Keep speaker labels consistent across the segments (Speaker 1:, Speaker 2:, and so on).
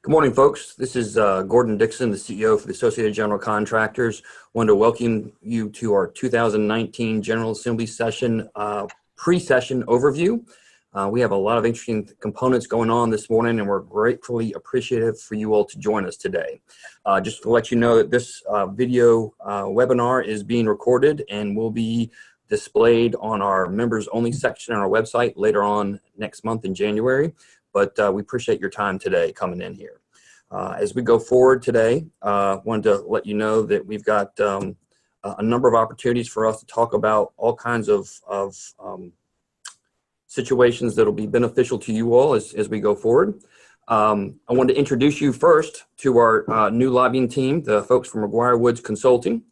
Speaker 1: Good morning, folks. This is Gordon Dixon, the CEO for the Associated General Contractors. Wanted to welcome you to our 2019 General Assembly session, pre-session overview. We have a lot of interesting components going on this morning, and we're gratefully appreciative for you all to join us today. Just to let you know that this video webinar is being recorded and will be displayed on our members only section on our website later on next month in January. But we appreciate your time today coming in here. As we go forward today, wanted to let you know that we've got a number of opportunities for us to talk about all kinds of situations that will be beneficial to you all as we go forward. I wanted to introduce you first to our new lobbying team, the folks from McGuire Woods Consulting.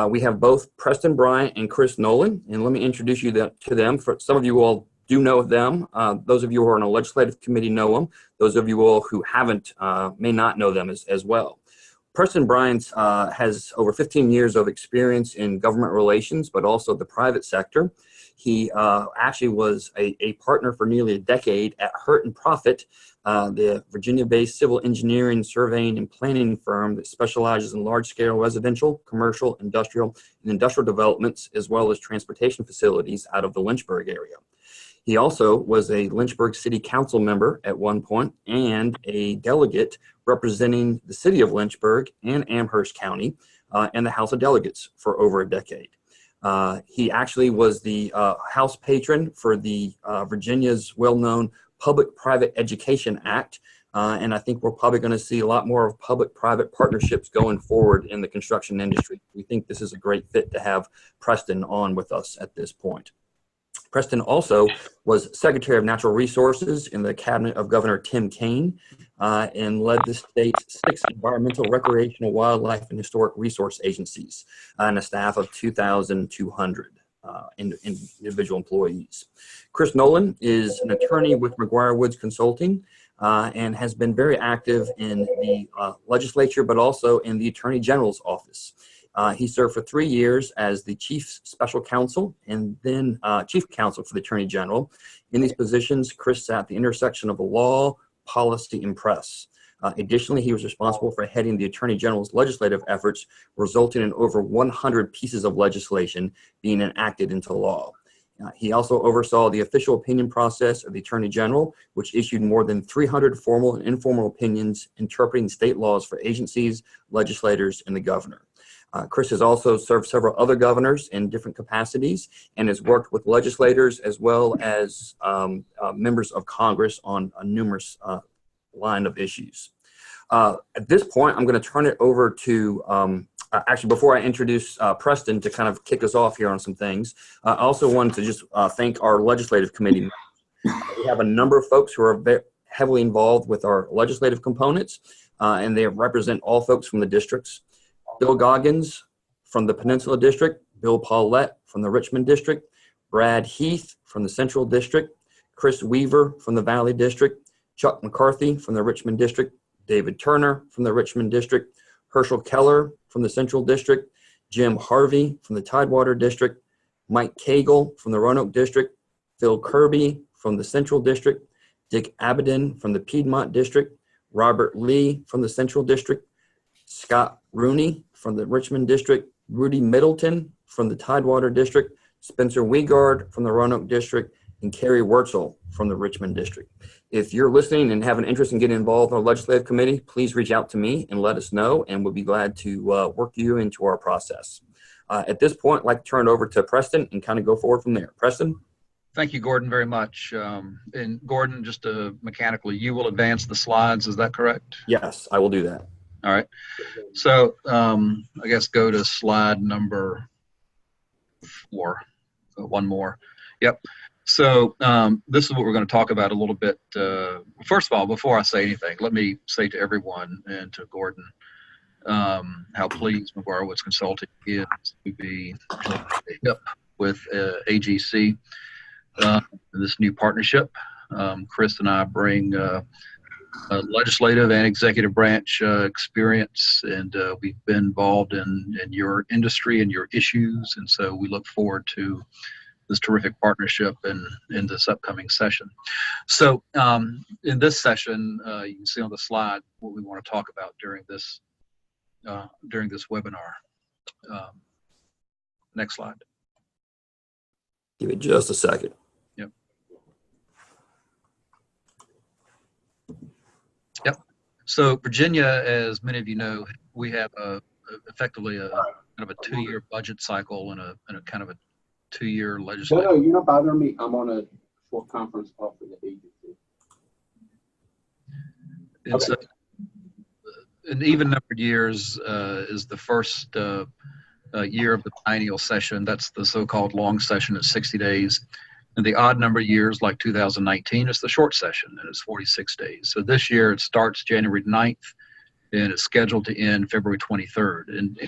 Speaker 1: We have both Preston Bryant and Chris Nolan, and let me introduce you to them. For some of you all do know them. Those of you who are on a legislative committee know them. Those of you all who haven't may not know them as well. Preston Bryant has over 15 years of experience in government relations, but also the private sector. He actually was a partner for nearly a decade at Hurt and Profit, the Virginia-based civil engineering, surveying, and planning firm that specializes in large-scale residential, commercial, industrial, and industrial developments, as well as transportation facilities out of the Lynchburg area. He also was a Lynchburg City Council member at one point and a delegate representing the city of Lynchburg and Amherst County in the House of Delegates for over a decade. He actually was the House patron for the Virginia's well-known Public-Private Education Act, and I think we're probably going to see a lot more of public-private partnerships going forward in the construction industry. We think this is a great fit to have Preston on with us at this point. Preston also was Secretary of Natural Resources in the cabinet of Governor Tim Kaine and led the state's 6 environmental, recreational, wildlife, and historic resource agencies and a staff of 2,200 individual employees. Chris Nolan is an attorney with McGuire Woods Consulting and has been very active in the legislature, but also in the Attorney General's office. He served for 3 years as the Chief Special Counsel and then Chief Counsel for the Attorney General. In these positions, Chris sat at the intersection of the law, policy, and press. Additionally, he was responsible for heading the Attorney General's legislative efforts, resulting in over 100 pieces of legislation being enacted into law. He also oversaw the official opinion process of the Attorney General, which issued more than 300 formal and informal opinions interpreting state laws for agencies, legislators, and the governor. Chris has also served several other governors in different capacities and has worked with legislators as well as members of Congress on a numerous line of issues. At this point, I'm going to turn it over to, actually before I introduce Preston to kind of kick us off here on some things, I also wanted to just thank our legislative committee. We have a number of folks who are very heavily involved with our legislative components, and they represent all folks from the districts. Bill Goggins from the Peninsula District, Bill Paulette from the Richmond District, Brad Heath from the Central District, Chris Weaver from the Valley District, Chuck McCarthy from the Richmond District, David Turner from the Richmond District, Herschel Keller from the Central District, Jim Harvey from the Tidewater District, Mike Cagle from the Roanoke District, Phil Kirby from the Central District, Dick Abaddon from the Piedmont District, Robert Lee from the Central District, Scott Rooney from the Richmond District, Rudy Middleton from the Tidewater District, Spencer Wiegard from the Roanoke District, and Kerry Wurtzel from the Richmond District. If you're listening and have an interest in getting involved in our legislative committee, please reach out to me and let us know, and we'll be glad to work you into our process. At this point, I'd like to turn it over to Preston and kind of go forward from there. Preston?
Speaker 2: Thank you, Gordon, very much. And Gordon, just mechanically, you will advance the slides, is that correct?
Speaker 1: Yes, I will do that.
Speaker 2: All right. So I guess go to slide number 4. One more. Yep. So this is what we're going to talk about a little bit. First of all, before I say anything, let me say to everyone and to Gordon how pleased McGuire Woods Consulting is to be up with AGC, this new partnership. Chris and I bring legislative and executive branch experience, and we've been involved in your industry and your issues, and so we look forward to this terrific partnership in this upcoming session. So in this session, you can see on the slide what we want to talk about during this webinar. Next slide.
Speaker 1: Give it just a second.
Speaker 2: Yep. Yep. So Virginia, as many of you know, we have effectively a kind of a 2-year budget cycle and a kind of a 2-year legislative.
Speaker 3: No, you're not bothering me. I'm on a short conference call for the agency.
Speaker 2: And
Speaker 3: okay.
Speaker 2: So, an even numbered years is the first year of the biennial session. That's the so-called long session at 60 days. And the odd number years, like 2019, is the short session, and it's 46 days. So this year it starts January 9th, and it's scheduled to end February 23rd. And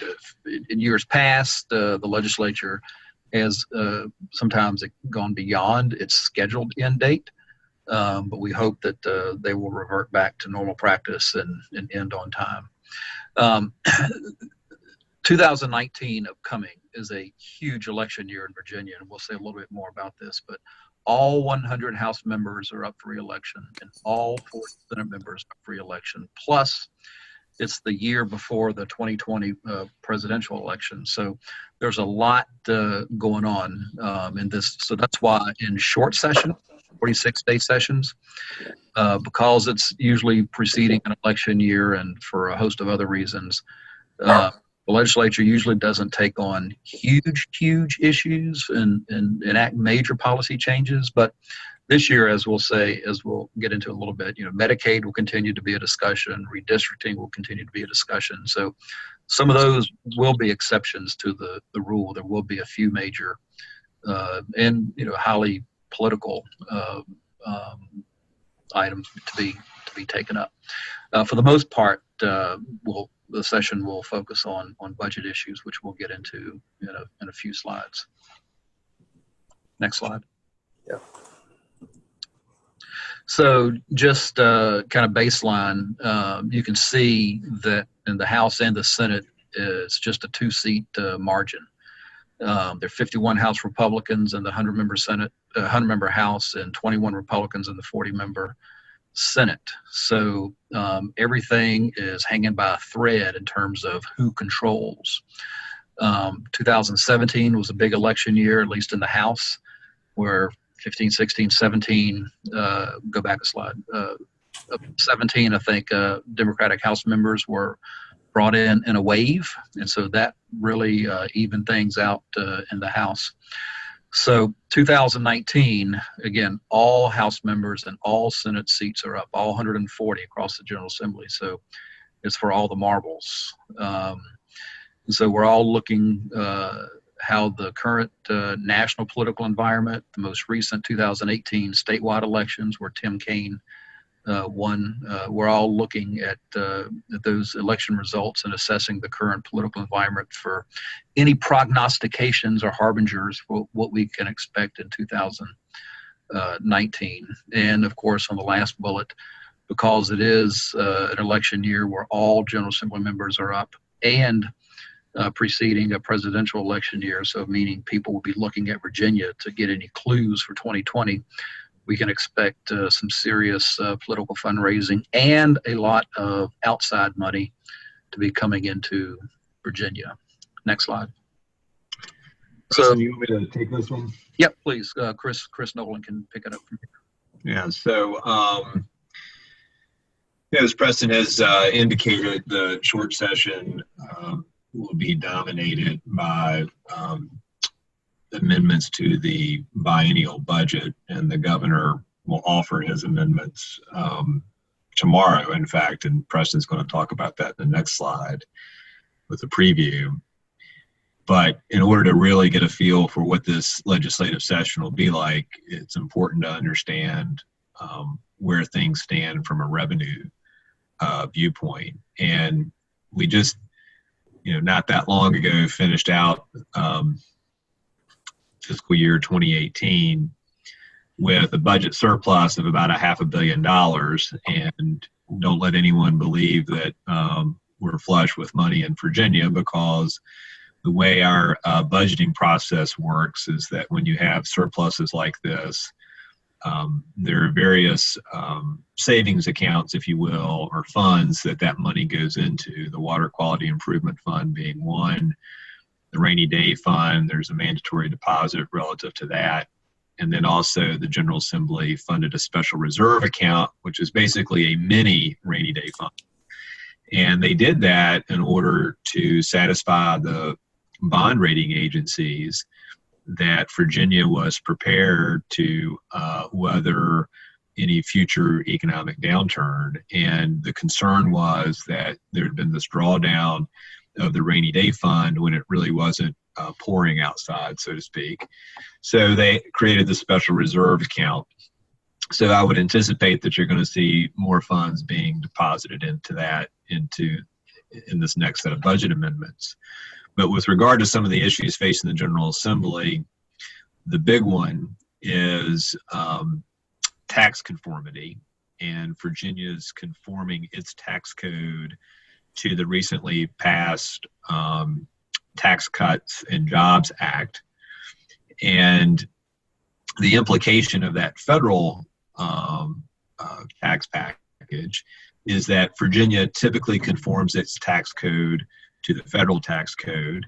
Speaker 2: in years past, the legislature has sometimes gone beyond its scheduled end date, but we hope that they will revert back to normal practice and end on time. 2019 upcoming is a huge election year in Virginia, and we'll say a little bit more about this, but all 100 House members are up for re-election, and all 40 Senate members are up for re-election. Plus, it's the year before the 2020 presidential election. So there's a lot going on in this. So that's why in short session, 46-day sessions, because it's usually preceding an election year and for a host of other reasons, the legislature usually doesn't take on huge issues and enact major policy changes. But this year, as we'll get into a little bit, Medicaid will continue to be a discussion, redistricting will continue to be a discussion. So some of those will be exceptions to the rule. There will be a few major and highly political items to be taken up. For the most part, the session will focus on budget issues, which we'll get into in a few slides. Next slide.
Speaker 1: Yeah.
Speaker 2: So just kind of baseline, you can see that in the House and the Senate, it's just a 2-seat margin. There are 51 House Republicans in the 100-member House, and 21 Republicans in the 40-member Senate. So everything is hanging by a thread in terms of who controls. 2017 was a big election year, at least in the House, where 15, 16, 17, go back a slide, 17, I think, Democratic House members were brought in a wave. And so that really evened things out in the House. So 2019, again, all House members and all Senate seats are up, all 140 across the General Assembly. So it's for all the marbles. And so we're all looking how the current national political environment, the most recent 2018 statewide elections where Tim Kaine won, we're all looking at those election results and assessing the current political environment for any prognostications or harbingers for what we can expect in 2019. And of course, on the last bullet, because it is an election year where all General Assembly members are up and preceding a presidential election year, so meaning people will be looking at Virginia to get any clues for 2020, we can expect some serious political fundraising and a lot of outside money to be coming into Virginia. Next slide.
Speaker 4: So you want me to take this one?
Speaker 2: Yep, please. Chris Nolan can pick it up from here.
Speaker 4: Yeah, so as Preston has indicated, the short session will be dominated by amendments to the biennial budget, and the governor will offer his amendments tomorrow, in fact, and Preston's going to talk about that in the next slide with a preview. But in order to really get a feel for what this legislative session will be like, it's important to understand where things stand from a revenue viewpoint. And we just, not that long ago finished out fiscal year 2018 with a budget surplus of about $500 million. And don't let anyone believe that we're flush with money in Virginia, because the way our budgeting process works is that when you have surpluses like this, there are various savings accounts, if you will, or funds that money goes into. The Water Quality Improvement Fund being one, the Rainy Day Fund, there's a mandatory deposit relative to that. And then also the General Assembly funded a special reserve account, which is basically a mini rainy day fund. And they did that in order to satisfy the bond rating agencies that Virginia was prepared to weather any future economic downturn. And the concern was that there had been this drawdown of the rainy day fund when it really wasn't pouring outside, so to speak. So they created the special reserve account. So I would anticipate that you're going to see more funds being deposited into that in this next set of budget amendments. But with regard to some of the issues facing the General Assembly, the big one is tax conformity, and Virginia's conforming its tax code to the recently passed Tax Cuts and Jobs Act. And the implication of that federal tax package is that Virginia typically conforms its tax code to the federal tax code.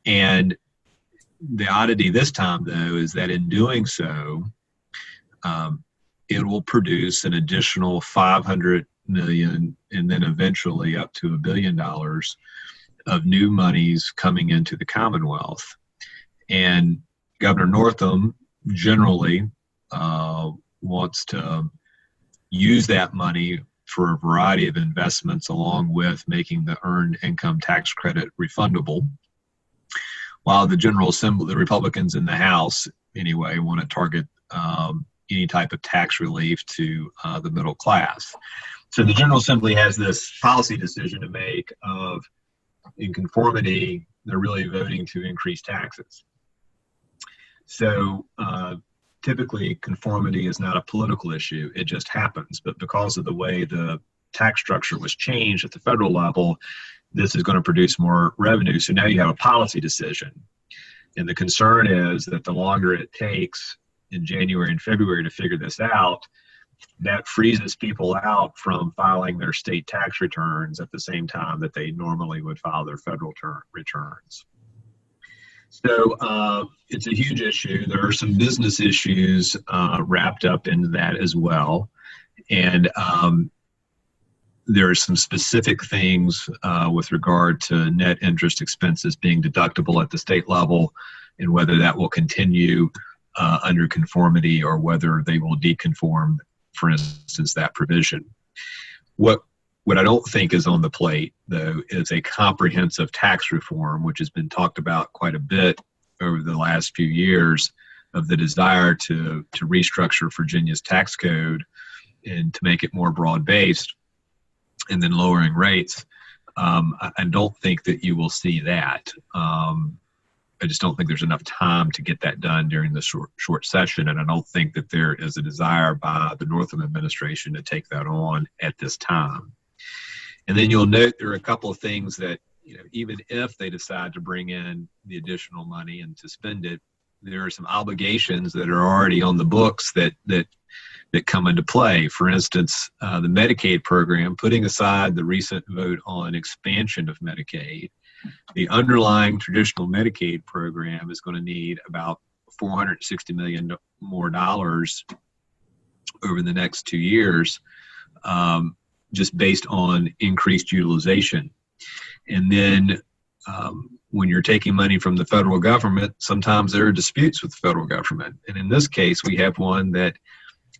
Speaker 4: And the oddity this time, though, is that in doing so, it will produce an additional $500 million and then eventually up to $1 billion of new monies coming into the Commonwealth. And Governor Northam generally wants to use that money for a variety of investments, along with making the earned income tax credit refundable. While the General Assembly, the Republicans in the House anyway, want to target any type of tax relief to the middle class. So the General Assembly has this policy decision to make of, in conformity, they're really voting to increase taxes. So typically conformity is not a political issue, it just happens. But because of the way the tax structure was changed at the federal level, this is going to produce more revenue. So now you have a policy decision. And the concern is that the longer it takes in January and February to figure this out, that freezes people out from filing their state tax returns at the same time that they normally would file their federal returns. So it's a huge issue. There are some business issues wrapped up into that as well. And there are some specific things with regard to net interest expenses being deductible at the state level, and whether that will continue under conformity or whether they will deconform, for instance, that provision. What I don't think is on the plate, though, is a comprehensive tax reform, which has been talked about quite a bit over the last few years, of the desire to restructure Virginia's tax code and to make it more broad-based, and then lowering rates. I don't think that you will see that. I just don't think there's enough time to get that done during the short session, and I don't think that there is a desire by the Northam administration to take that on at this time. And then you'll note there are a couple of things that, even if they decide to bring in the additional money and to spend it, there are some obligations that are already on the books that come into play. For instance, the Medicaid program, putting aside the recent vote on expansion of Medicaid, the underlying traditional Medicaid program is going to need about $460 million more dollars over the next 2 years, just based on increased utilization. And then when you're taking money from the federal government, sometimes there are disputes with the federal government. And in this case, we have one that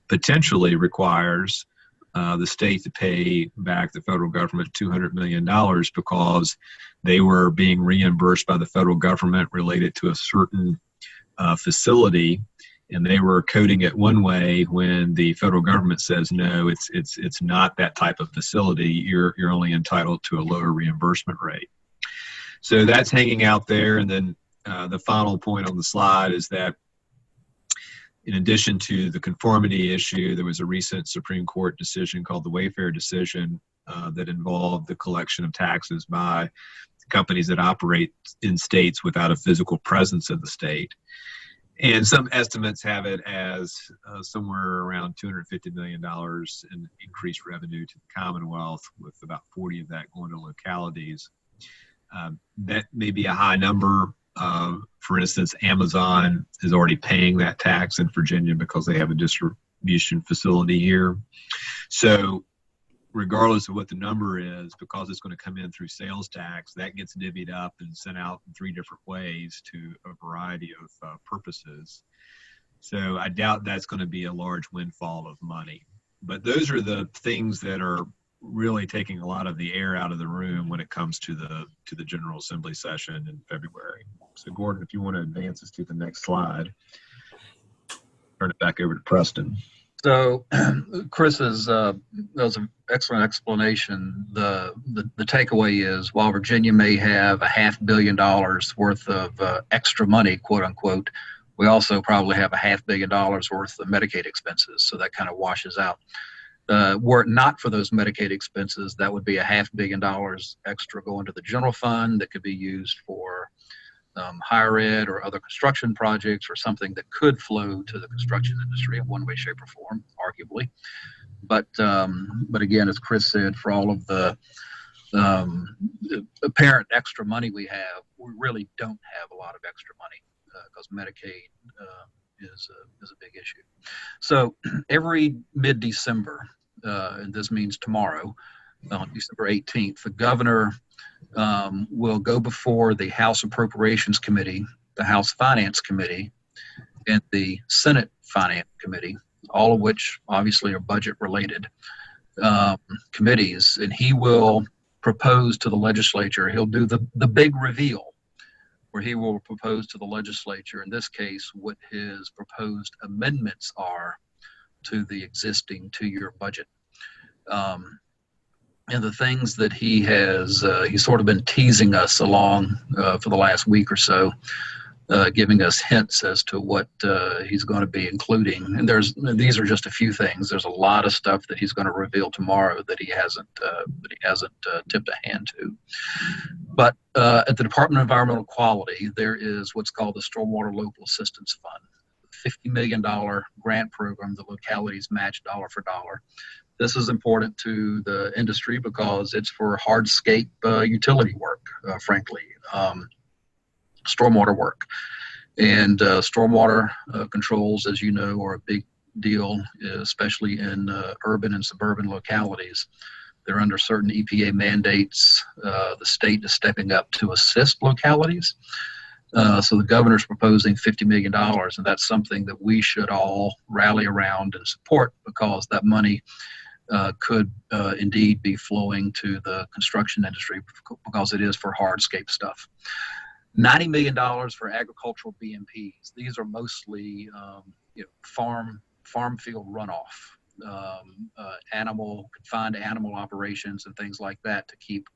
Speaker 4: potentially requires the state to pay back the federal government $200 million because they were being reimbursed by the federal government related to a certain facility, and they were coding it one way when the federal government says, no, it's not that type of facility. You're only entitled to a lower reimbursement rate. So that's hanging out there. And then the final point on the slide is that in addition to the conformity issue, there was a recent Supreme Court decision called the Wayfair decision that involved the collection of taxes by companies that operate in states without a physical presence in the state. And some estimates have it as somewhere around $250 million in increased revenue to the Commonwealth, with about 40 of that going to localities. That may be a high number. For instance, Amazon is already paying that tax in Virginia because they have a distribution facility here. So regardless of what the number is, because it's going to come in through sales tax, that gets divvied up and sent out in 3 different ways to a variety of purposes. So I doubt that's going to be a large windfall of money. But those are the things that are really taking a lot of the air out of the room when it comes to the General Assembly session in February. So Gordon, if you want to advance us to the next slide, turn it back over to Preston.
Speaker 2: So Chris's, that was an excellent explanation. The takeaway is, while Virginia may have $500 million worth of extra money, quote unquote, we also probably have $500 million worth of Medicaid expenses. So that kind of washes out. Were it not for those Medicaid expenses, that would be $500 million extra going to the general fund that could be used for higher ed or other construction projects, or something that could flow to the construction industry in one way, shape, or form, arguably. But again, as Chris said, for all of the apparent extra money we have, we really don't have a lot of extra money because Medicaid is a big issue. So every mid-December, and this means tomorrow, on December 18th, the governor will go before the House Appropriations Committee, the House Finance Committee, and the Senate Finance Committee, all of which obviously are budget related committees, and he will propose to the legislature. He'll do the big reveal, where he will propose to the legislature, in this case, what his proposed amendments are to the existing 2-year budget. And the things that he has, he's sort of been teasing us along for the last week or so, giving us hints as to what he's going to be including. And these are just a few things. There's a lot of stuff that he's going to reveal tomorrow that he hasn't tipped a hand to. But at the Department of Environmental Quality, there is what's called the Stormwater Local Assistance Fund, $50 million grant program. The localities match dollar for dollar. This is important to the industry because it's for hardscape utility work, frankly, stormwater work. And stormwater controls, as you know, are a big deal, especially in urban and suburban localities. They're under certain EPA mandates. The state is stepping up to assist localities. So the governor's proposing $50 million, and that's something that we should all rally around and support, because that money could indeed be flowing to the construction industry, because it is for hardscape stuff. $90 million for agricultural BMPs. These are mostly farm field runoff, confined animal operations and things like that, to keep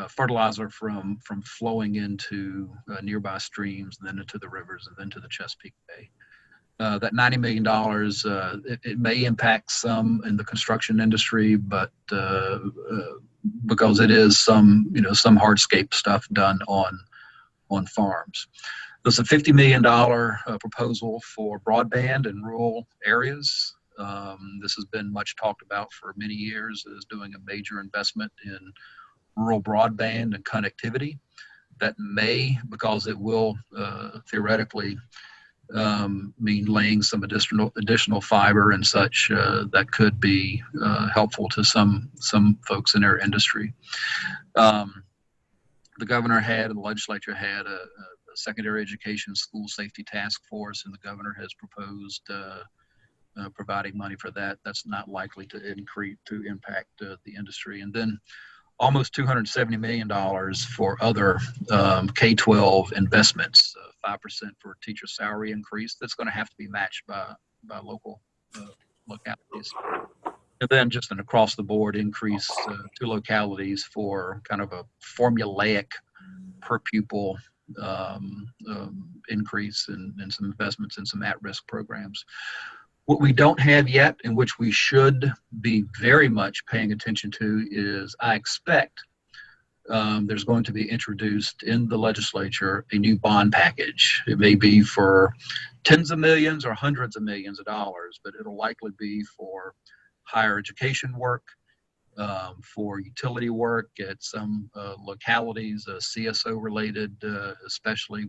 Speaker 2: fertilizer from flowing into nearby streams, and then into the rivers, and then to the Chesapeake Bay. That $90 million, it may impact some in the construction industry, but because it is some hardscape stuff done on farms. There's a $50 million proposal for broadband in rural areas. This has been much talked about for many years, as doing a major investment in rural broadband and connectivity. That may, because it will theoretically mean laying some additional fiber and such, that could be helpful to some folks in our industry. The governor had, and the legislature had, a secondary education school safety task force, and the governor has proposed providing money for that. That's not likely to impact the industry. And then almost $270 million for other K-12 investments, 5% for teacher salary increase. That's going to have to be matched by local localities. And then just an across-the-board increase to localities for kind of a formulaic per pupil increase and some investments in some at-risk programs. What we don't have yet, and which we should be very much paying attention to, is I expect there's going to be introduced in the legislature a new bond package. It may be for tens of millions or hundreds of millions of dollars, but it'll likely be for higher education work, for utility work at some localities, CSO related, especially,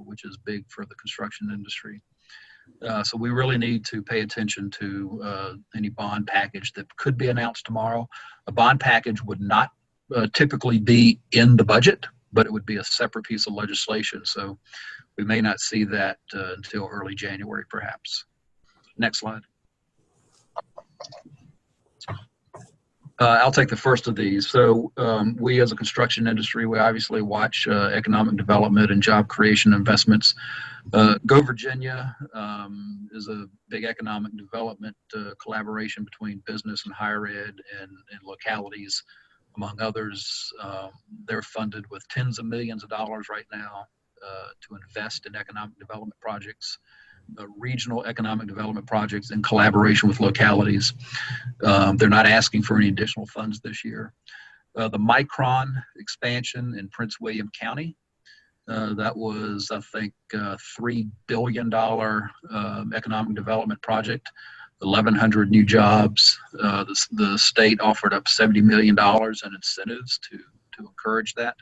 Speaker 2: which is big for the construction industry. So we really need to pay attention to any bond package that could be announced tomorrow. A bond package would not typically be in the budget, but it would be a separate piece of legislation. So we may not see that until early January, perhaps. Next slide. I'll take the first of these. So we as a construction industry, we obviously watch economic development and job creation investments. Go Virginia is a big economic development collaboration between business and higher ed and localities, among others. They're funded with tens of millions of dollars right now to invest in economic development projects. Regional economic development projects in collaboration with localities. They're not asking for any additional funds this year. The Micron expansion in Prince William County, that was, I think, a $3 billion economic development project, 1,100 new jobs. The state offered up $70 million in incentives to encourage that.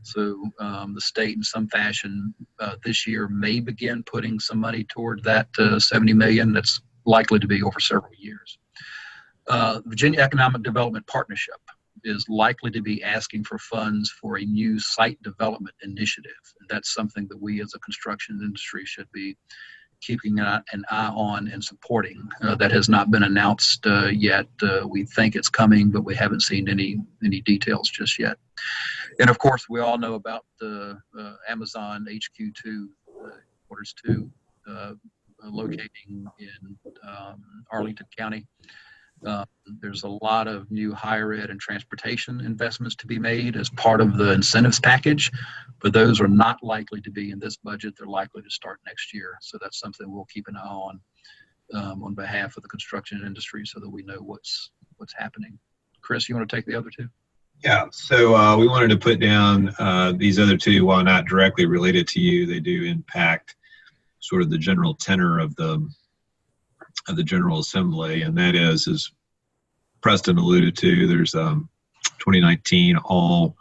Speaker 2: So the state in some fashion this year may begin putting some money toward that $70 million. That's likely to be over several years. Virginia Economic Development Partnership is likely to be asking for funds for a new site development initiative. And that's something that we as a construction industry should be keeping an eye on and supporting. That has not been announced yet. We think it's coming, but we haven't seen any details just yet. And of course, we all know about the Amazon HQ2, quarters 2, locating in Arlington County. There's a lot of new higher ed and transportation investments to be made as part of the incentives package, but those are not likely to be in this budget. They're likely to start next year. So that's something we'll keep an eye on behalf of the construction industry so that we know what's happening. Chris, you want to take the other two?
Speaker 4: Yeah, so we wanted to put down these other two, while not directly related to you, they do impact sort of the general tenor of the General Assembly, and that is, as Preston alluded to, there's 2019, all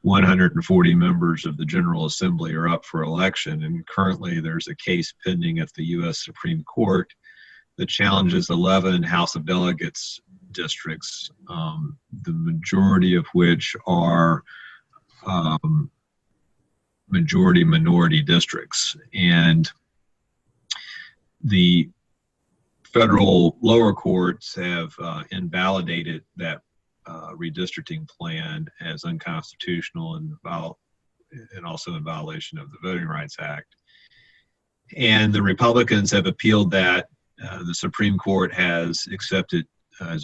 Speaker 4: 140 members of the General Assembly are up for election, and currently there's a case pending at the U.S. Supreme Court that challenges 11 House of Delegates districts, the majority of which are majority-minority districts. And the federal lower courts have invalidated that redistricting plan as unconstitutional and also in violation of the Voting Rights Act. And the Republicans have appealed that. The Supreme Court has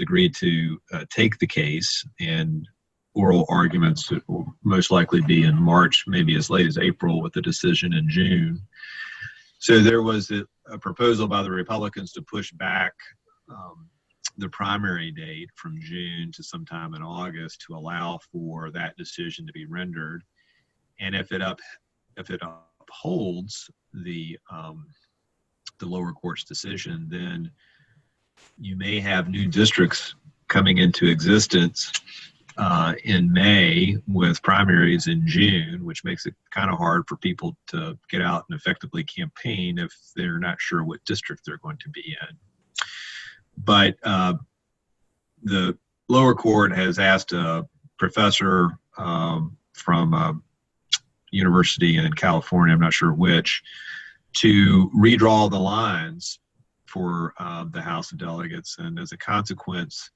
Speaker 4: agreed to take the case, and oral arguments will most likely be in March, maybe as late as April, with a decision in June. So there was a proposal by the Republicans to push back the primary date from June to sometime in August to allow for that decision to be rendered. And if it upholds the lower court's decision, then you may have new districts coming into existence in May with primaries in June, which makes it kind of hard for people to get out and effectively campaign if they're not sure what district they're going to be in. But the lower court has asked a professor from a university in California, I'm not sure which, to redraw the lines for the House of Delegates. And as a consequence,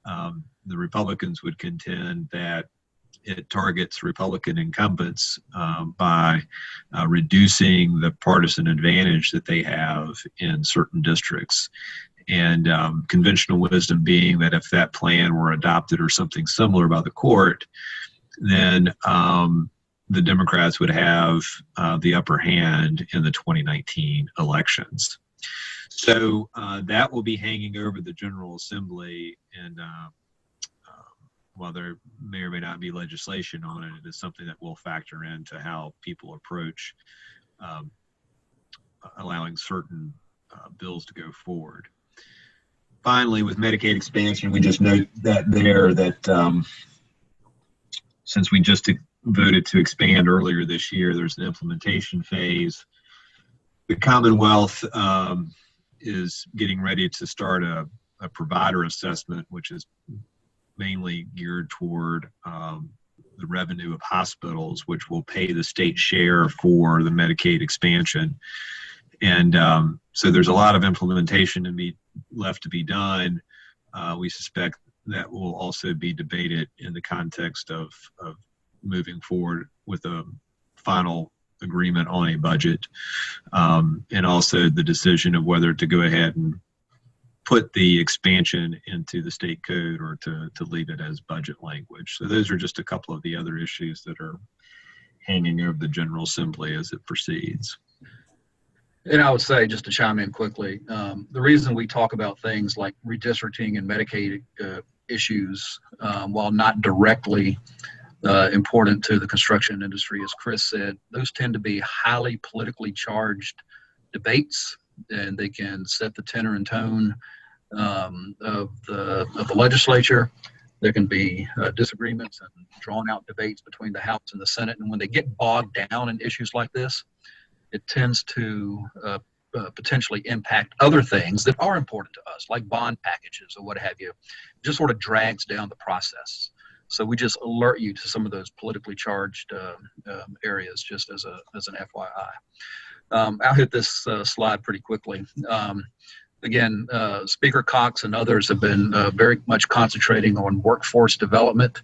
Speaker 4: the Republicans would contend that it targets Republican incumbents by reducing the partisan advantage that they have in certain districts. And conventional wisdom being that if that plan were adopted or something similar by the court, then the Democrats would have the upper hand in the 2019 elections. So that will be hanging over the General Assembly, and while there may or may not be legislation on it, it is something that will factor into how people approach allowing certain bills to go forward. Finally, with Medicaid expansion, we just note that since we just voted to expand earlier this year, there's an implementation phase. The Commonwealth is getting ready to start a provider assessment, which is mainly geared toward the revenue of hospitals, which will pay the state share for the Medicaid expansion. And so there's a lot of implementation left to be done. We suspect that will also be debated in the context of moving forward with a final agreement on a budget, and also the decision of whether to go ahead and put the expansion into the state code or to leave it as budget language. So those are just a couple of the other issues that are hanging over the General Assembly as it proceeds.
Speaker 2: And I would say, just to chime in quickly, the reason we talk about things like redistricting and Medicaid issues, while not directly important to the construction industry, as Chris said, those tend to be highly politically charged debates, and they can set the tenor and tone of the legislature. There can be disagreements and drawn out debates between the House and the Senate, and when they get bogged down in issues like this, it tends to potentially impact other things that are important to us, like bond packages or what have you. It just sort of drags down the process. So we just alert you to some of those politically charged areas, just as an FYI. I'll hit this slide pretty quickly. Again, Speaker Cox and others have been very much concentrating on workforce development,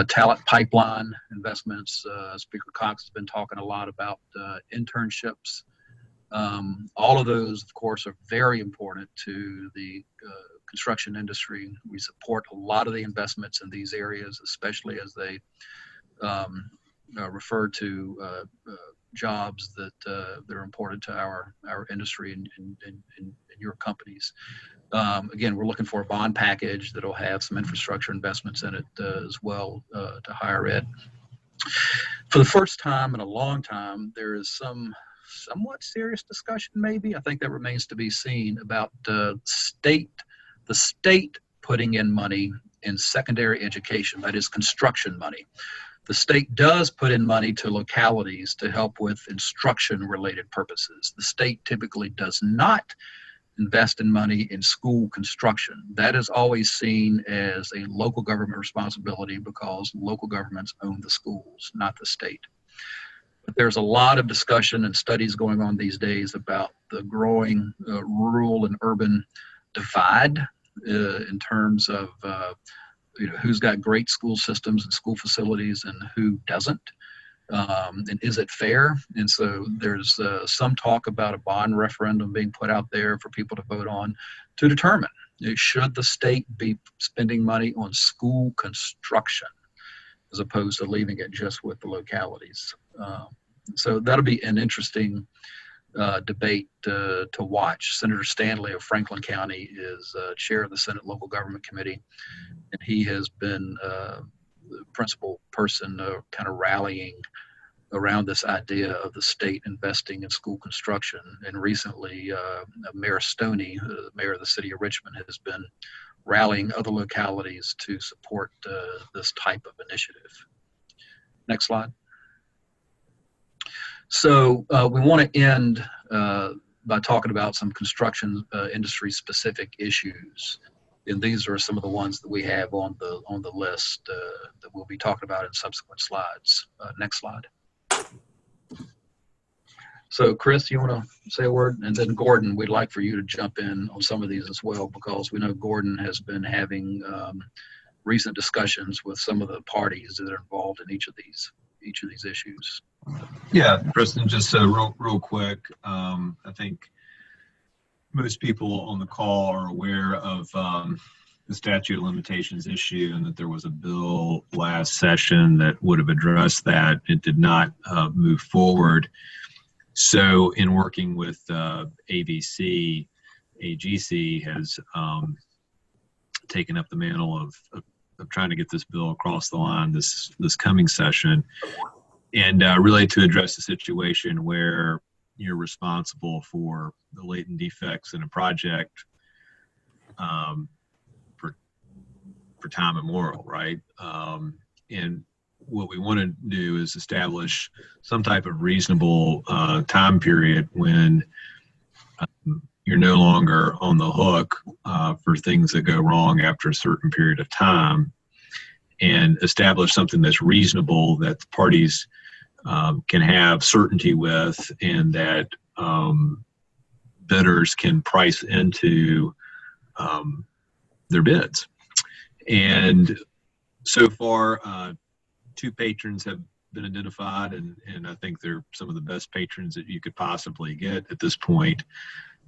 Speaker 2: talent pipeline investments. Speaker Cox has been talking a lot about internships. All of those, of course, are very important to the construction industry. We support a lot of the investments in these areas, especially as they refer to jobs that are important to our industry and your companies. Again, we're looking for a bond package that'll have some infrastructure investments in it as well to higher ed. For the first time in a long time, there is some somewhat serious discussion, maybe. I think that remains to be seen about the state putting in money in secondary education, that is construction money. The state does put in money to localities to help with instruction-related purposes. The state typically does not invest in money in school construction. That is always seen as a local government responsibility because local governments own the schools, not the state. But there's a lot of discussion and studies going on these days about the growing rural and urban divide in terms of who's got great school systems and school facilities and who doesn't. And is it fair? And so there's some talk about a bond referendum being put out there for people to vote on to determine, should the state be spending money on school construction as opposed to leaving it just with the localities. So that'll be an interesting debate to watch. Senator Stanley of Franklin County is chair of the Senate Local Government Committee, and he has been the principal person kind of rallying around this idea of the state investing in school construction. And recently, Mayor Stoney, mayor of the city of Richmond, has been rallying other localities to support this type of initiative. Next slide. So we want to end by talking about some construction industry specific issues. And these are some of the ones that we have on the list that we'll be talking about in subsequent slides. Next slide. So Chris, you want to say a word? And then Gordon, we'd like for you to jump in on some of these as well, because we know Gordon has been having recent discussions with some of the parties that are involved in each of these issues.
Speaker 4: Yeah, Preston, just real quick. I think most people on the call are aware of the statute of limitations issue, and that there was a bill last session that would have addressed that. It did not move forward. So in working with AGC has taken up the mantle of trying to get this bill across the line this coming session, and really to address the situation where you're responsible for the latent defects in a project for time immemorial, right? And what we want to do is establish some type of reasonable time period when you're no longer on the hook for things that go wrong after a certain period of time, and establish something that's reasonable that the parties can have certainty with, and that bidders can price into their bids. And so far, 2 patrons have been identified, and I think they're some of the best patrons that you could possibly get at this point,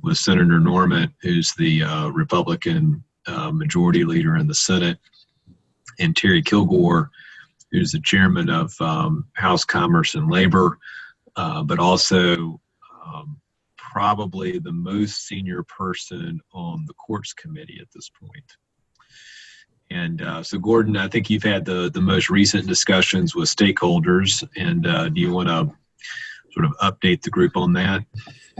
Speaker 4: with Senator Norman, who's the Republican majority leader in the Senate, and Terry Kilgore, who's the chairman of House Commerce and Labor, but also probably the most senior person on the Courts Committee at this point. And so, Gordon, I think you've had the most recent discussions with stakeholders, and do you want to sort of update the group on that?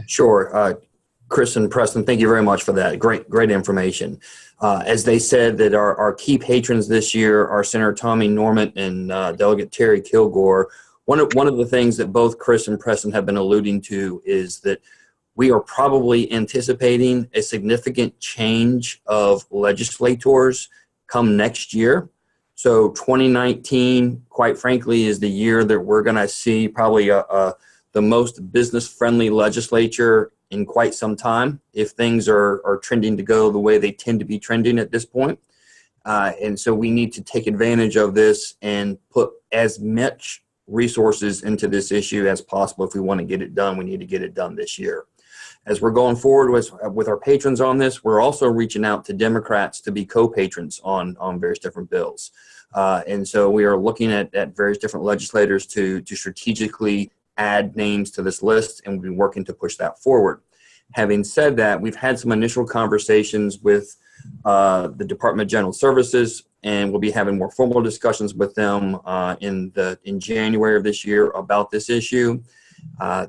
Speaker 1: Sure. Chris and Preston, thank you very much for that. Great information. As they said, that our key patrons this year are Senator Tommy Norman and Delegate Terry Kilgore. One of the things that both Chris and Preston have been alluding to is that we are probably anticipating a significant change of legislators come next year. So 2019, quite frankly, is the year that we're going to see probably the most business-friendly legislature in quite some time, if things are trending to go the way they tend to be trending at this point. And so we need to take advantage of this and put as much resources into this issue as possible. If we want to get it done, we need to get it done this year. As we're going forward with our patrons on this, we're also reaching out to Democrats to be co-patrons on various different bills. And so we are looking at various different legislators to strategically add names to this list, and we'll be working to push that forward. Having said that, we've had some initial conversations with the Department of General Services, and we'll be having more formal discussions with them in January of this year about this issue.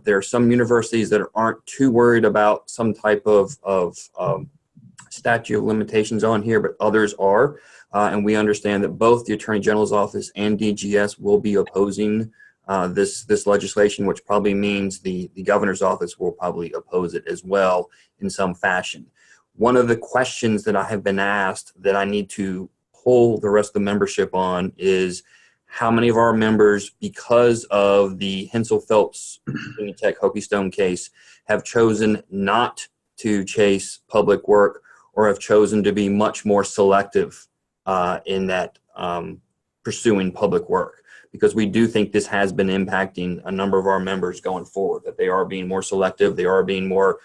Speaker 1: There are some universities that aren't too worried about some type of statute of limitations on here, but others are. And we understand that both the Attorney General's office and DGS will be opposing this legislation, which probably means the governor's office will probably oppose it as well in some fashion. One of the questions that I have been asked that I need to poll the rest of the membership on is how many of our members, because of the Hensel Phelps Tech Hokie Stone case, have chosen not to chase public work or have chosen to be much more selective in that pursuing public work. Because we do think this has been impacting a number of our members going forward, that they are being more selective, they are being more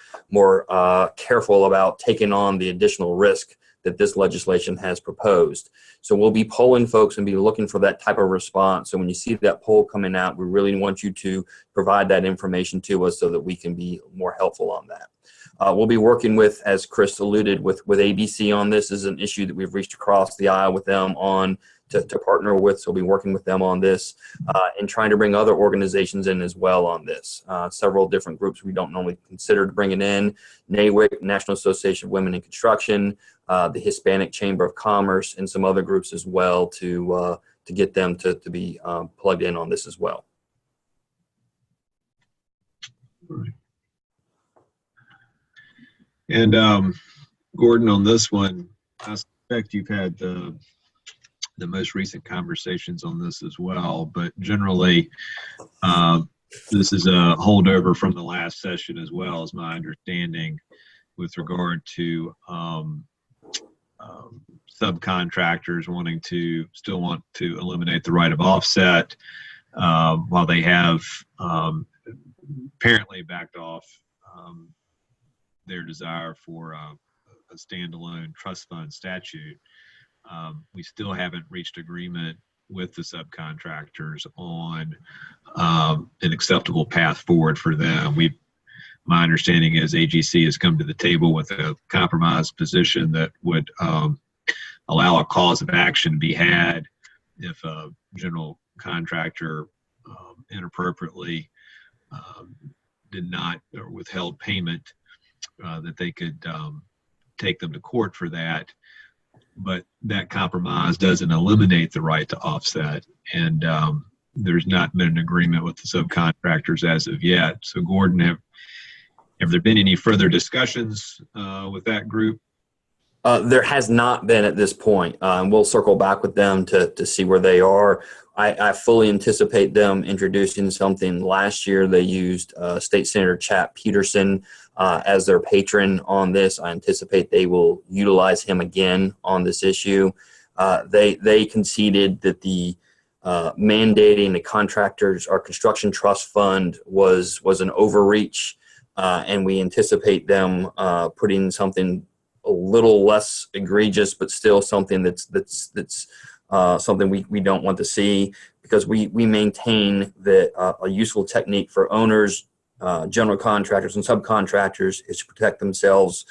Speaker 1: careful about taking on the additional risk that this legislation has proposed. So we'll be polling folks and be looking for that type of response. So when you see that poll coming out, we really want you to provide that information to us so that we can be more helpful on that. We'll be working with, as Chris alluded, with ABC on this. This is an issue that we've reached across the aisle with them on to partner with. So we'll be working with them on this and trying to bring other organizations in as well on this. Several different groups we don't normally consider bringing in: NAWIC, National Association of Women in Construction, the Hispanic Chamber of Commerce, and some other groups as well to get them to be plugged in on this as well.
Speaker 4: And Gordon, on this one, I suspect you've had the most recent conversations on this as well, but generally this is a holdover from the last session as well, as my understanding, with regard to subcontractors still want to eliminate the right of offset, while they have apparently backed off their desire for a standalone trust fund statute. We still haven't reached agreement with the subcontractors on an acceptable path forward for them. My understanding is AGC has come to the table with a compromise position that would allow a cause of action to be had if a general contractor inappropriately did not or withheld payment, that they could take them to court for that. But that compromise doesn't eliminate the right to offset. And there's not been an agreement with the subcontractors as of yet. So Gordon, have there been any further discussions with that group?
Speaker 1: There has not been at this point. We'll circle back with them to see where they are. I fully anticipate them introducing something. Last year, they used State Senator Chap Peterson as their patron on this. I anticipate they will utilize him again on this issue. They conceded that the mandating the contractors or construction trust fund was an overreach, and we anticipate them putting something a little less egregious, but still something that's something we don't want to see, because we maintain that a useful technique for owners, general contractors, and subcontractors is to protect themselves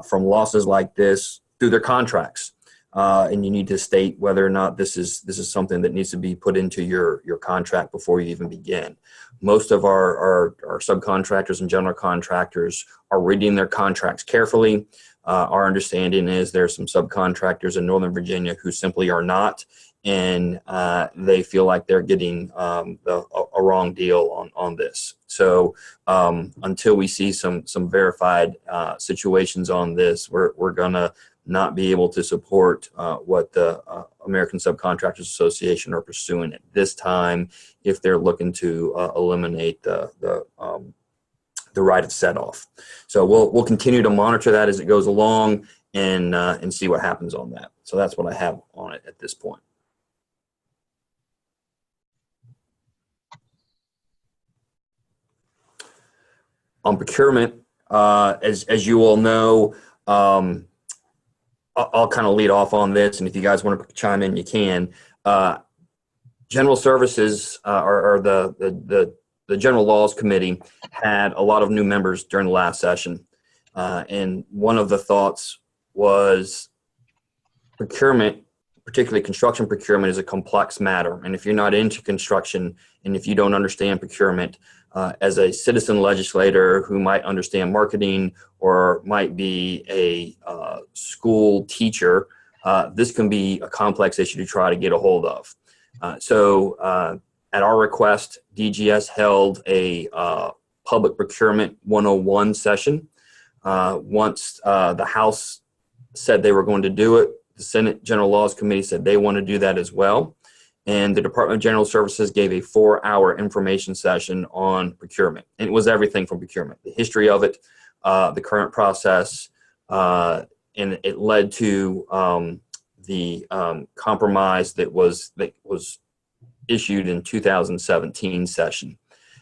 Speaker 1: from losses like this through their contracts. And you need to state whether or not this is something that needs to be put into your contract before you even begin. Most of our subcontractors and general contractors are reading their contracts carefully. Our understanding is there are some subcontractors in Northern Virginia who simply are not, and they feel like they're getting a wrong deal on this. So until we see some verified situations on this, we're gonna not be able to support what the American Subcontractors Association are pursuing at this time if they're looking to eliminate the right of set off. So we'll continue to monitor that as it goes along and see what happens on that. So that's what I have on it at this point. On procurement, as you all know, I'll kind of lead off on this, and if you guys want to chime in, you can. General Services or the General Laws Committee had a lot of new members during the last session. And one of the thoughts was procurement, particularly construction procurement, is a complex matter. And if you're not into construction and if you don't understand procurement, as a citizen legislator who might understand marketing or might be a school teacher, this can be a complex issue to try to get a hold of. So at our request, DGS held a public procurement 101 session. Once the House said they were going to do it, the Senate General Laws Committee said they want to do that as well. And the Department of General Services gave a 4-hour information session on procurement. And it was everything from procurement, the history of it, the current process, and it led to the compromise that was issued in 2017 session.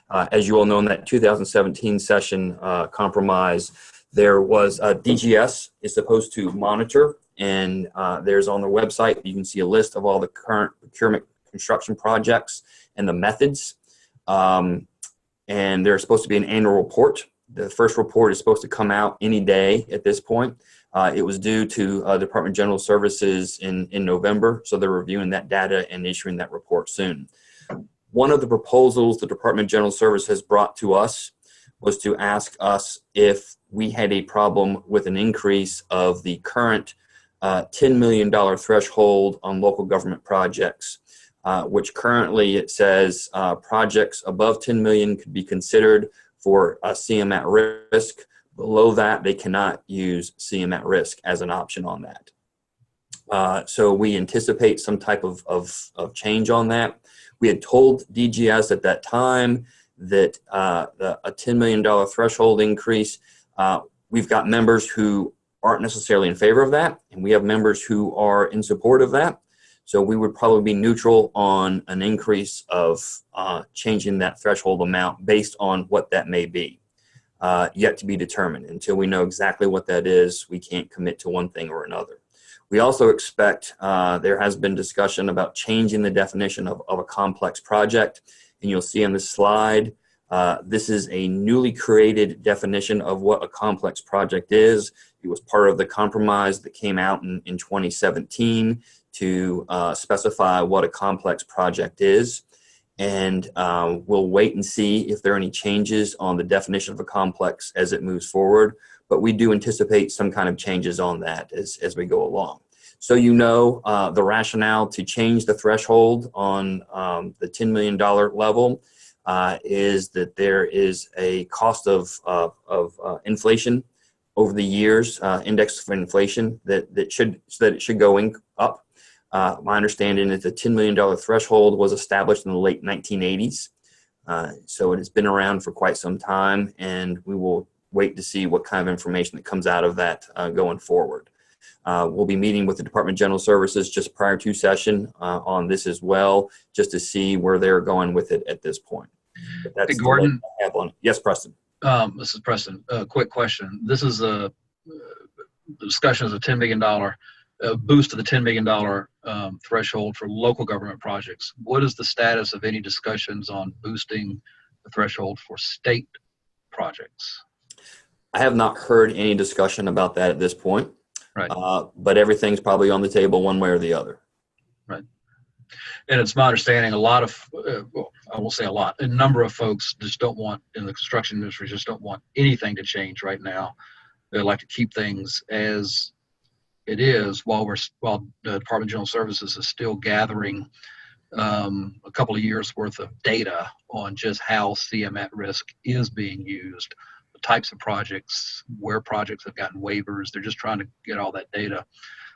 Speaker 1: As you all know, in that 2017 session compromise, there was DGS is supposed to monitor, and there's on their website, you can see a list of all the current procurement construction projects and the methods. And there's supposed to be an annual report. The first report is supposed to come out any day at this point. It was due to Department of General Services in November, so they're reviewing that data and issuing that report soon. One of the proposals the Department of General Services has brought to us was to ask us if we had a problem with an increase of the current $10 million threshold on local government projects, which currently it says projects above 10 million could be considered for CM at risk. Below that, they cannot use CM at risk as an option on that. So we anticipate some type of change on that. We had told DGS at that time that a $10 million threshold increase, we've got members who aren't necessarily in favor of that, and we have members who are in support of that. So we would probably be neutral on an increase of changing that threshold amount based on what that may be. Yet to be determined. Until we know exactly what that is, we can't commit to one thing or another. We also expect, there has been discussion about changing the definition of a complex project. And you'll see on this slide, this is a newly created definition of what a complex project is. It was part of the compromise that came out in 2017 to specify what a complex project is. And we'll wait and see if there are any changes on the definition of a complex as it moves forward. But we do anticipate some kind of changes on that as we go along. So the rationale to change the threshold on the $10 million level is that there is a cost of inflation over the years, index for inflation that it should go up. My understanding is the $10 million threshold was established in the late 1980s. So it has been around for quite some time, and we will wait to see what kind of information that comes out of that going forward. We'll be meeting with the Department of General Services just prior to session on this as well, just to see where they're going with it at this point. But that's
Speaker 2: Hey, Gordon.
Speaker 1: I have on it. Yes, Preston.
Speaker 2: This is Preston. Quick question. This is the discussion is a $10 million boost to the $10 million threshold for local government projects. What is the status of any discussions on boosting the threshold for state projects?
Speaker 1: I have not heard any discussion about that at this point.
Speaker 2: Right.
Speaker 1: But everything's probably on the table one way or the other.
Speaker 2: Right. And it's my understanding a lot of, well, I won't say a lot, a number of folks just don't want, in the construction industry, just don't want anything to change right now. They like to keep things as it is while the Department of General Services is still gathering a couple of years worth of data on just how CM at risk is being used, the types of projects, where projects have gotten waivers. They're just trying to get all that data.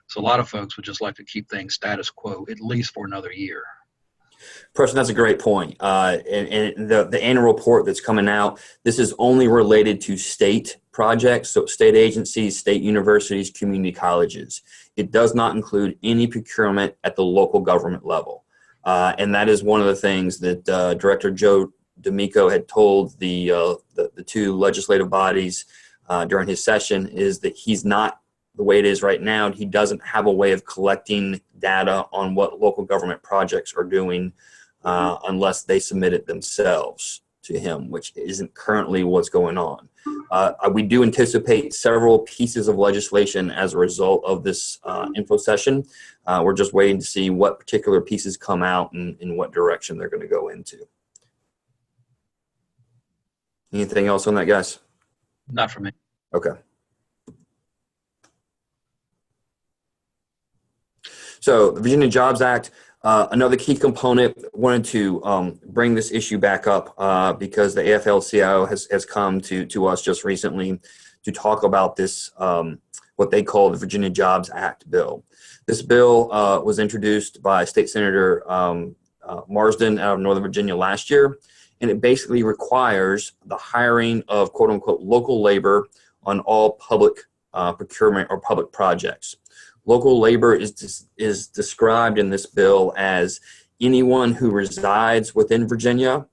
Speaker 2: So a lot of folks would just like to keep things status quo, at least for another year.
Speaker 1: Preston, that's a great point. And the annual report that's coming out, this is only related to state projects, so state agencies, state universities, community colleges. It does not include any procurement at the local government level. And that is one of the things that Director Joe D'Amico had told the two legislative bodies during his session, is that he's not, the way it is right now, he doesn't have a way of collecting data on what local government projects are doing unless they submit it themselves to him, which isn't currently what's going on. We do anticipate several pieces of legislation as a result of this info session. We're just waiting to see what particular pieces come out and in what direction they're going to go into. Anything else on that, guys?
Speaker 2: Not for me.
Speaker 1: Okay. So the Virginia Jobs Act, another key component, wanted to bring this issue back up because the AFL-CIO has come to us just recently to talk about this, what they call the Virginia Jobs Act bill. This bill was introduced by State Senator Marsden out of Northern Virginia last year, and it basically requires the hiring of quote-unquote local labor on all public procurement or public projects. Local labor is described in this bill as anyone who resides within Virginia,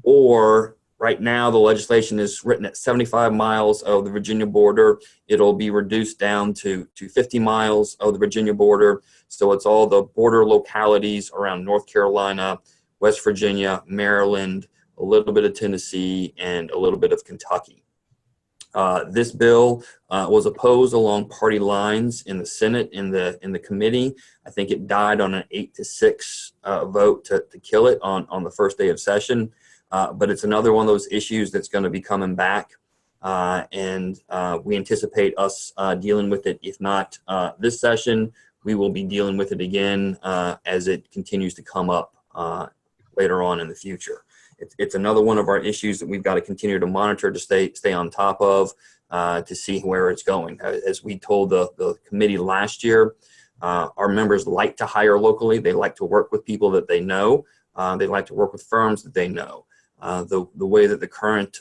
Speaker 1: or right now the legislation is written at 75 miles of the Virginia border. It'll be reduced down to 50 miles of the Virginia border. So it's all the border localities around North Carolina, West Virginia, Maryland, a little bit of Tennessee, and a little bit of Kentucky. This bill was opposed along party lines in the Senate, in the committee. I think it died on an 8-6 vote to kill it on the first day of session. But it's another one of those issues that's going to be coming back. And we anticipate us dealing with it. If not this session, we will be dealing with it again as it continues to come up later on in the future. It's another one of our issues that we've got to continue to monitor to stay on top of to see where it's going. As we told the committee last year, our members like to hire locally. They like to work with people that they know. They like to work with firms that they know. The way that the current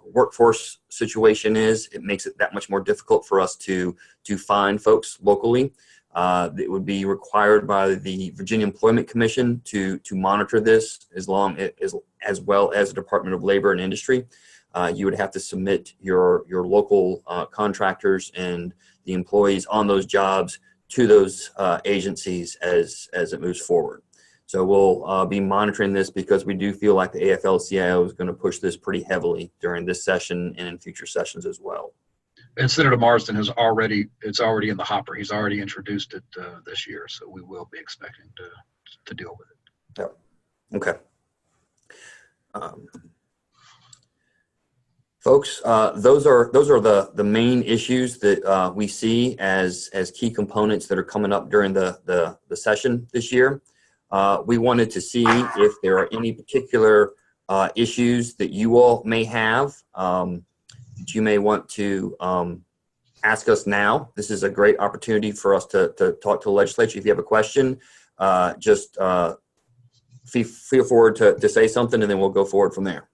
Speaker 1: workforce situation is, it makes it that much more difficult for us to find folks locally. It would be required by the Virginia Employment Commission to monitor this as well as the Department of Labor and Industry. You would have to submit your local contractors and the employees on those jobs to those agencies as it moves forward. So we'll be monitoring this because we do feel like the AFL-CIO is going to push this pretty heavily during this session and in future sessions as well.
Speaker 2: And Senator Marsden it's already in the hopper. He's already introduced it this year, so we will be expecting to deal with it.
Speaker 1: Yeah. Okay. Folks, those are the main issues that we see as key components that are coming up during the session this year. We wanted to see if there are any particular issues that you all may have that you may want to ask us now. This is a great opportunity for us to talk to the legislature. If you have a question, just feel forward to say something, and then we'll go forward from there.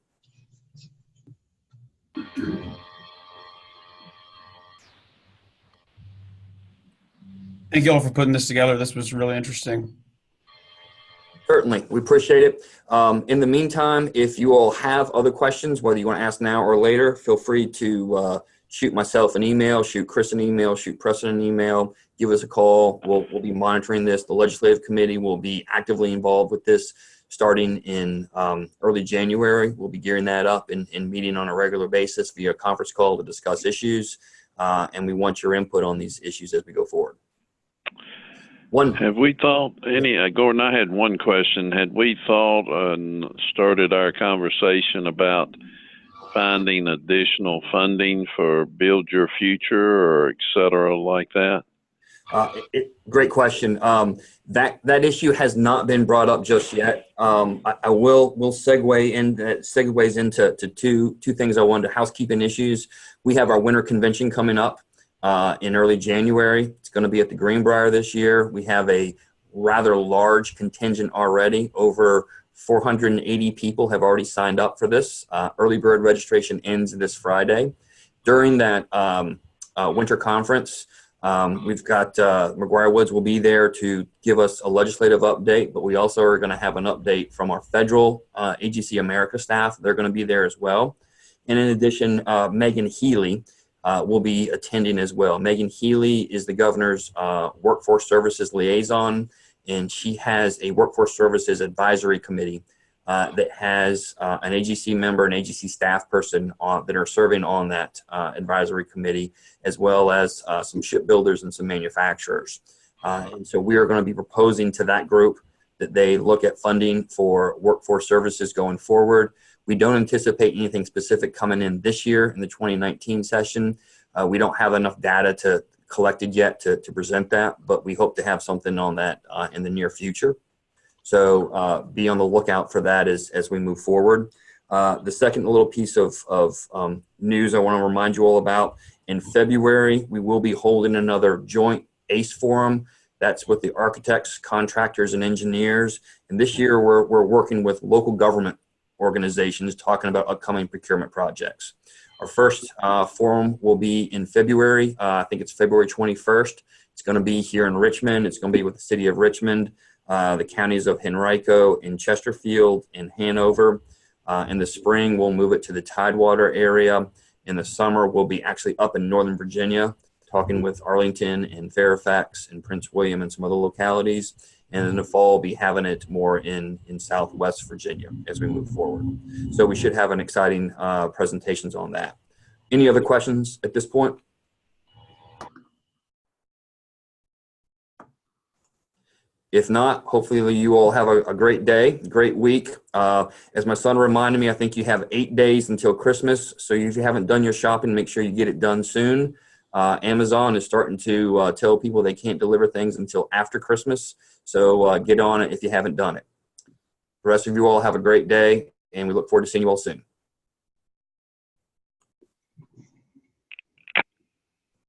Speaker 5: Thank you all for putting this together. This was really interesting.
Speaker 1: Certainly, we appreciate it. In the meantime, if you all have other questions, whether you want to ask now or later, feel free to shoot myself an email, shoot Chris an email, shoot Preston an email, give us a call. We'll be monitoring this. The legislative committee will be actively involved with this starting in early January. We'll be gearing that up and meeting on a regular basis via conference call to discuss issues. And we want your input on these issues as we go forward.
Speaker 6: Have we thought Gordon, I had one question. Had we thought and started our conversation about finding additional funding for Build Your Future or et cetera like that?
Speaker 1: Great question. That issue has not been brought up just yet. I will segue in that segues into two things I wanted to housekeeping issues. We have our winter convention coming up in early January. It's going to be at the Greenbrier this year. We have a rather large contingent already. Over 480 people have already signed up for this. Early bird registration ends this Friday. During that winter conference, we've got McGuire Woods will be there to give us a legislative update, but we also are going to have an update from our federal AGC America staff. They're going to be there as well. And in addition, Megan Healy will be attending as well. Megan Healy is the governor's workforce services liaison, and she has a workforce services advisory committee that has an AGC member, an AGC staff person that are serving on that advisory committee, as well as some shipbuilders and some manufacturers. And so we are going to be proposing to that group that they look at funding for workforce services going forward. We don't anticipate anything specific coming in this year in the 2019 session. We don't have enough data collected yet to present that, but we hope to have something on that in the near future. So be on the lookout for that as we move forward. The second little piece of news I want to remind you all about, in February, we will be holding another joint ACE forum. That's with the architects, contractors, and engineers. And this year, we're working with local government organizations talking about upcoming procurement projects. Our first forum will be in February. I think it's February 21st. It's going to be here in Richmond. It's going to be with the city of Richmond, the counties of Henrico and Chesterfield and Hanover. In the spring, we'll move it to the Tidewater area. In the summer, we'll be actually up in Northern Virginia, talking with Arlington and Fairfax and Prince William and some other localities. And in the fall, we'll be having it more in Southwest Virginia as we move forward. So we should have an exciting presentations on that. Any other questions at this point? If not, hopefully you all have a great day, great week. As my son reminded me, I think you have 8 days until Christmas. So if you haven't done your shopping, make sure you get it done soon. Amazon is starting to tell people they can't deliver things until after Christmas. So get on it if you haven't done it. The rest of you all have a great day, and we look forward to seeing you all soon.